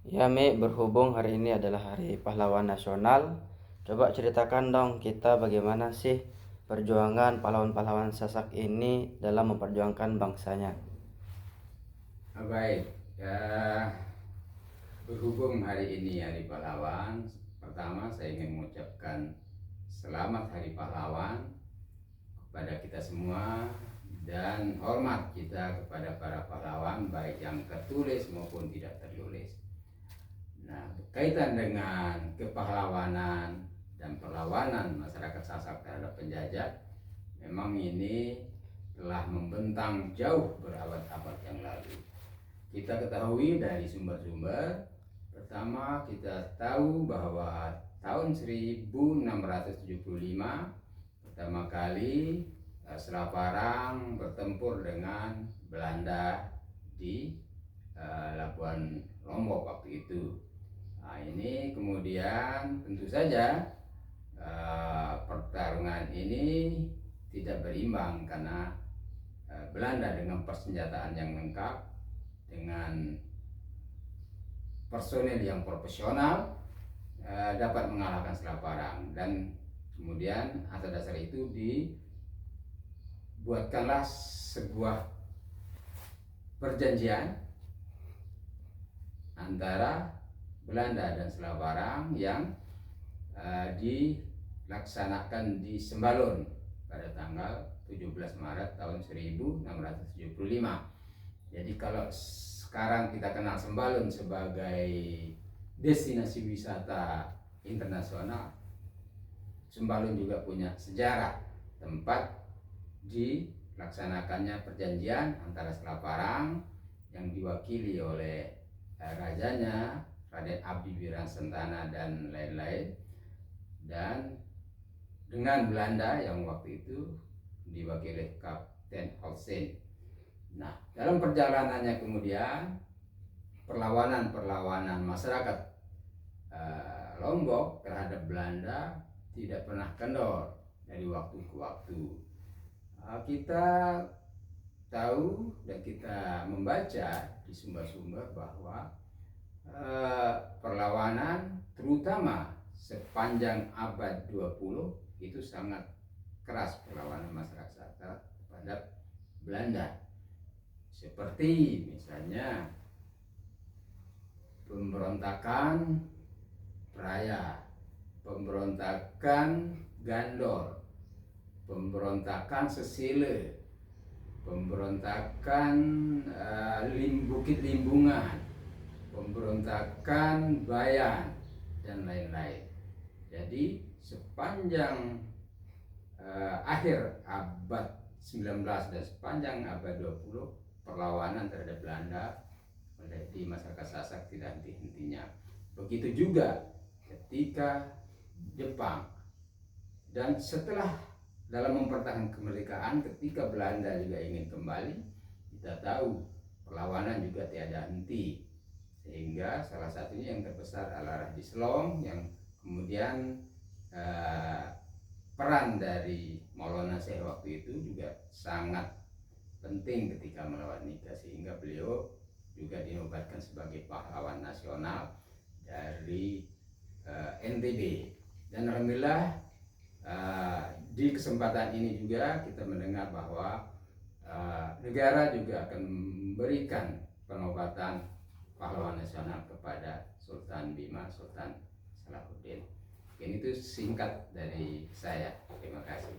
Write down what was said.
Ya Mi, berhubung hari ini adalah Hari Pahlawan Nasional, coba ceritakan dong kita bagaimana sih perjuangan pahlawan-pahlawan Sasak ini dalam memperjuangkan bangsanya. Baik, ya, berhubung hari ini Hari Pahlawan, pertama saya ingin mengucapkan selamat Hari Pahlawan kepada kita semua dan hormat kita kepada para pahlawan baik yang tertulis maupun tidak tertulis. Nah, berkaitan dengan kepahlawanan dan perlawanan masyarakat Sasak terhadap penjajah, memang ini telah membentang jauh berabad-abad yang lalu. Kita ketahui dari sumber-sumber. Pertama, kita tahu bahwa tahun 1675 pertama kali Selat Parang bertempur dengan Belanda di Labuan Lombok waktu itu. Nah, ini kemudian tentu saja pertarungan ini tidak berimbang karena Belanda dengan persenjataan yang lengkap, dengan personel yang profesional, dapat mengalahkan Selat Parang. Dan kemudian atas dasar itu dibuatkanlah sebuah perjanjian antara Belanda dan Selat Parang yang dilaksanakan di Sembalun pada tanggal 17 Maret tahun 1675. Jadi kalau sekarang kita kenal Sembalun sebagai destinasi wisata internasional, Sembalun juga punya sejarah tempat dilaksanakannya perjanjian antara Selat Parang yang diwakili oleh rajanya Raden Abdi Wirangsentana dan lain-lain, dan dengan Belanda yang waktu itu diwakili Kapten Holstein. Nah, dalam perjalanannya kemudian perlawanan masyarakat Lombok terhadap Belanda tidak pernah kendor dari waktu ke waktu. Kita tahu dan kita membaca di sumber-sumber bahwa perlawanan terutama sepanjang abad 20 itu sangat keras perlawanan masyarakat terhadap Belanda. Seperti misalnya pemberontakan Praia, pemberontakan Gandor, pemberontakan Sesile, pemberontakan Bukit Limbungan, pemberontakan Bayan, dan lain-lain. Jadi sepanjang akhir abad 19 dan sepanjang abad 20 perlawanan terhadap Belanda di masyarakat Sasak tidak henti-hentinya. Begitu juga ketika Jepang, dan setelah dalam mempertahankan kemerdekaan ketika Belanda juga ingin kembali, kita tahu perlawanan juga tiada henti, sehingga salah satunya yang terbesar adalah Raja Selong yang kemudian peran dari Maulana Syekh waktu itu juga sangat penting ketika melawan Nika, sehingga beliau juga dinobatkan sebagai pahlawan nasional dari NTB. Dan alhamdulillah di kesempatan ini juga kita mendengar bahwa negara juga akan memberikan penobatan pahlawan nasional kepada Sultan Bima, Sultan Salahuddin. Ini itu singkat dari saya. Terima kasih.